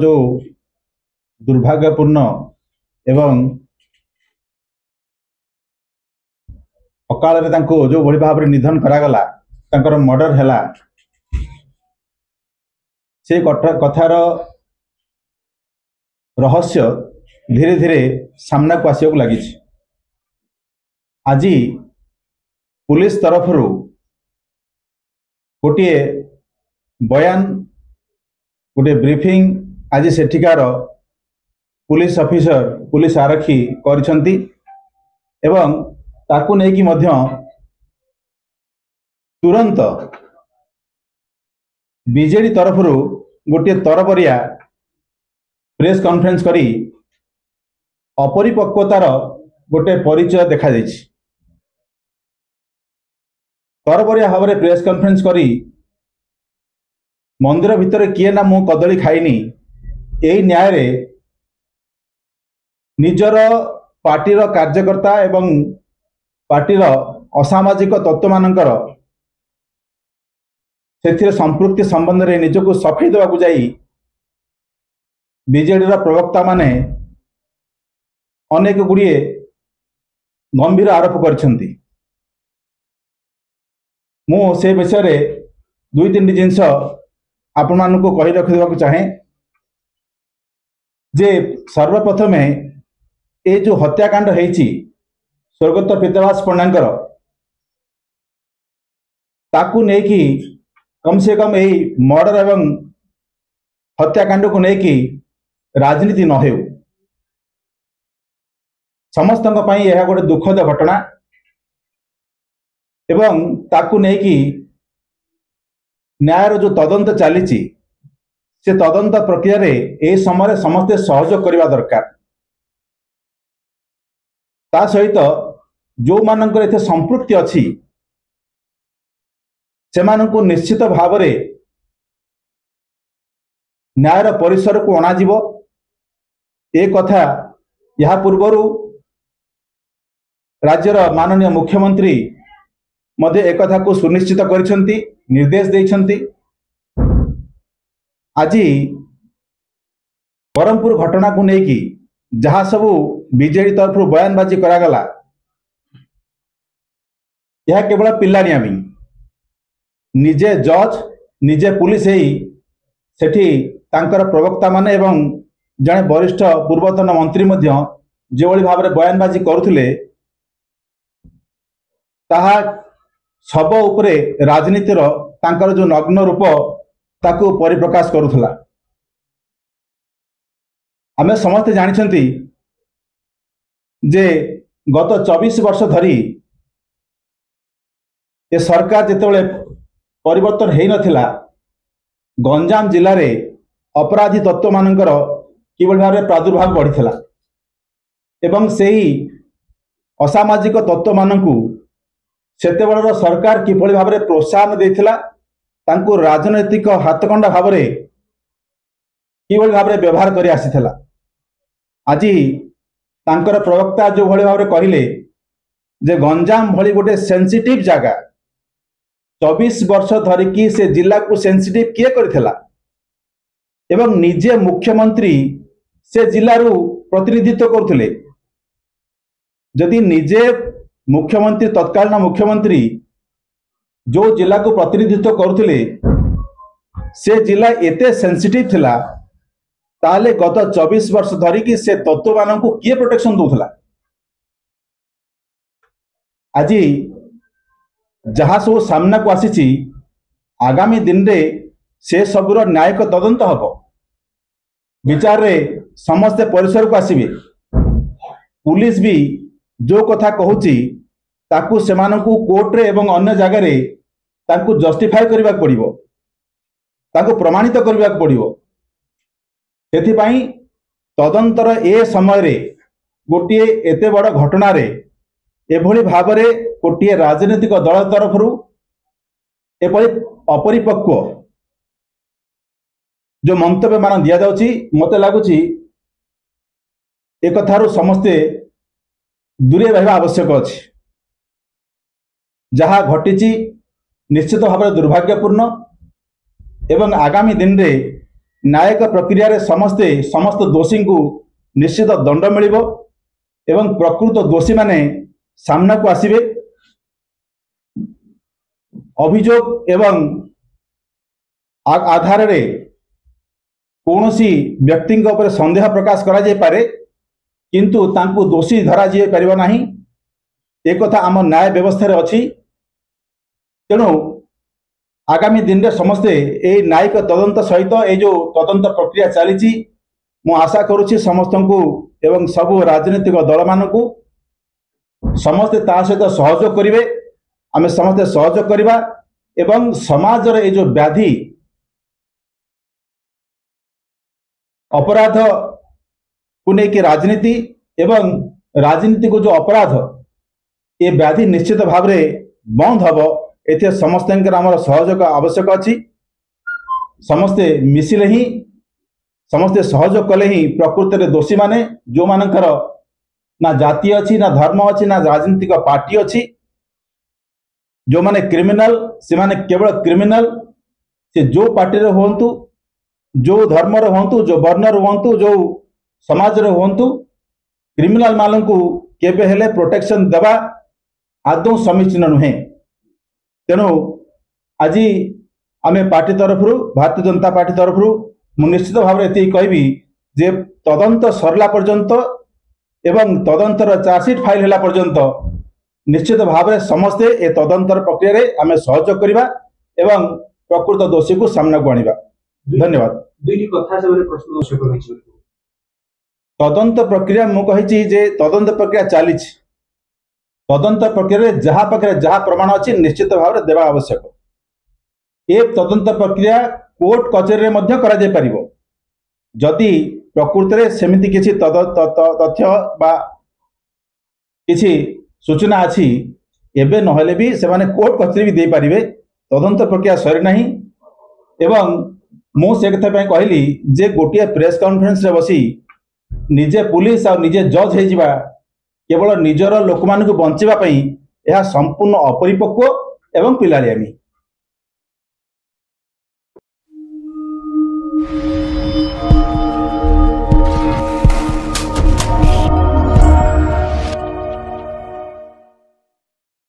जो दुर्भाग्यपूर्ण एवं अकाल जो भली भाव निधन करागला मर्डर है से कथार रहस्य धीरे धीरे सामना को आसिया लगी। आज पुलिस तरफ गोटे बयान गोटे ब्रीफिंग आज सेठिकार पुलिस ऑफिसर पुलिस आरक्षी करिसेंती एवं ताकू नेकी मध्य तुरंत बीजेडी तरफ गोटे तरबरिया प्रेस कॉन्फ्रेंस करी अपरिपक्वतार गोटे परिचय देखा जाइछि। तरबरिया भाव में प्रेस कॉन्फ्रेंस करी मंदिर भितर किए ना मु कदली खाइनी यही न्याय रे निजर पार्टीर कार्यकर्ता एवं पार्टीर असामाजिक तत्व मानकर से संपृक्ति संबंध में निजक सफाई देवाक जाई बीजेडी प्रवक्ता माने अनेक गुड़िए गंभीर आरोप करछंती। मु से विषय रे दुई तीन जिनस आपण मान को कही रखा चाहे जे सर्वप्रथमे ये जो हत्याकांड होईची स्वर्गत पीतवास पंडांकर ताकू नेकी कम से कम यही मर्डर एवं हत्याकांड को लेकिन राजनीति न हो समस्त यह गोटे दुखद घटना एवं ताकू लेकिन न्यायर जो तदंत चली से तदंत प्रक्रिया रे ए समय समस्ते सहयोग करने दरकार। ता सहित जो मानकर एथे संपृक्ति अच्छी से मानक निश्चित भाव में न्यायर परिसर को अणाजिब ए कथा यह पूर्वर राज्यर माननीय मुख्यमंत्री मध्य एक कथा को सुनिश्चित करिसेंती निर्देश देइसेंती। आज ब्रह्मपुर घटना को लेकिन जहाँ सबू बीजेडी तरफ बयानबाजी करागला यह केवल पिलानियामी निजे जज निजे पुलिस सेठी तांकर प्रवक्ता माने एवं जड़े वरिष्ठ पूर्वतन मंत्री मध्य जो भाव में बयानबाजी करुले ताहा सब उपरे राजनीतिर तांकर जो नग्न रूप ताकू परिप्रकाश करुला। आमे समस्ते जानिछंती जे गत 24 वर्ष धरी ये सरकार जितेबाला परिवर्तन हो नथिला गंजाम जिले में अपराधी तत्व मानकर किभली भाव में प्रादुर्भाव बढ़ीथिला एवं सेही असामाजिक तत्व मानकू सेतेबेलर सरकार किभली भाव में प्रोत्साहन देथिला तांकू राजनैतिक हाथकंडा भाव में किभली भाव में व्यवहार करि आसीथिला। आज तांकर प्रवक्ता जो भली भाव में कहिले जे गंजाम भली गोटे सेंसिटिव जगह 24 वर्ष धरिकी से जिला को सेंसिटिव किए करथिला एवं निजे मुख्यमंत्री से जिलू प्रतिनिधित्व करुले। जदि निजे मुख्यमंत्री तत्कालीन मुख्यमंत्री जो जिला को प्रतिनिधित्व करुले से जिला एते सेंसिटिव थिला ताले गत 24 वर्ष धरिकी से तत्व मान को किए प्रोटेक्शन दूला। आज जहाँ सब सामना को आसी आगामी दिन रे से सबुर न्यायिक तदंत हम विचार रे समस्ते परिसर को आसबे पुलिस भी जो कथा कहूची ताकू सेमानकू कोर्ट रे एवं अन्य जगह रे ताकू जस्टिफाई करबा पड़िबो ताकू प्रमाणित करबा पड़िबो। सेथिपाई तदंतर ए समय रे गोटे एते बड़ घटना रे एभली भाव रे गोटे राजनीतिक दल तरफ एपरी अपरिपक्व जो मंतव्य मान दि जाउची मते लागुची एक कथारू समस्ते दूरे रहबा आवश्यक अछि। जहाँ घटी निश्चित भाव में दुर्भाग्यपूर्ण एवं आगामी दिन रे न्यायिक प्रक्रिया रे समस्त दोषी को निश्चित दंड मिलिबो एवं प्रकृत दोषी माने सामना को आसीबे। अभियोग एवं आधार रे कौनसी व्यक्ति ऊपर संदेह प्रकाश करा जाय पारे किंतु तांको दोषी धरा जाय परिबो नाही। एक कथा आम न्याय व्यवस्था रे अछि। तेणु आगामी दिन में समस्ते ए न्यायिक तदंत सहित ए जो तदंत प्रक्रिया चली मु आशा करुच्ची समस्त को एवं सबु राजनीतिक दल मान समस्ते ता सहित सहयोग करेंगे। आम समस्ते सहयोग करवा एवं समाज रे जो व्याधि अपराध को लेकिन राजनीति एवं राजनीति को जो अपराध ये व्याधि निश्चित भाव में बंद हम एथे समस्त आमर सहयोग आवश्यक अच्छी। समस्ते मिसिले ही समस्ते सहयोग कले ही प्रकृत में दोषी माने जो मानकर ना जाति अच्छी ना धर्म अच्छी ना राजनीतिक पार्टी अच्छी जो माने क्रिमिनल से माने केवल क्रिमिनल से जो पार्टी रे होंतु जो धर्म रे होंतु जो वर्ण रे होंतु जो समाज रे होंतु क्रिमिनल मान को केबे हेले प्रोटेक्शन देवा आदौ समीचीन नुहे। तेणु आज आम पार्टी तरफ भारतीय जनता पार्टी तरफ मु निश्चित भाव में ये कहबी जे तदंत सरला पर्यंत एवं तदंतर चार्जसीट फाइल हैला पर्यंत निश्चित भाव में समस्ते ए तदंतर प्रक्रिया रे आम सहयोग करवा एवं प्रकृत दोषी को सामना को आनिबा। धन्यवाद। दुईटी कथा से प्रश्न आवश्यक रही तदंत प्रक्रिया मु कही जे तदंत प्रक्रिया चली तदंत प्रक्रिया जहाँ पाखे जहाँ प्रमाण अच्छी निश्चित भाव में देवा आवश्यक। ए तदंत प्रक्रिया कोर्ट कचेरी में करा जाय परिबो जदि प्रकृत रे सेमिति किछि तथ्य बा किछि सूचना अच्छी एबे नहले भी से माने कोर्ट कचेरी भी दे पारिबे। तदंत प्रक्रिया सरी नहीं एवं मु से कथा पे कहली जे गोटिए प्रेस कॉन्फ्रेंस रे बसी निजे पुलिस और निजे जज हो जिबा केवल निजर लोक मान बंचापी यह संपूर्ण अपरिपक्व एवं पिलालियामी।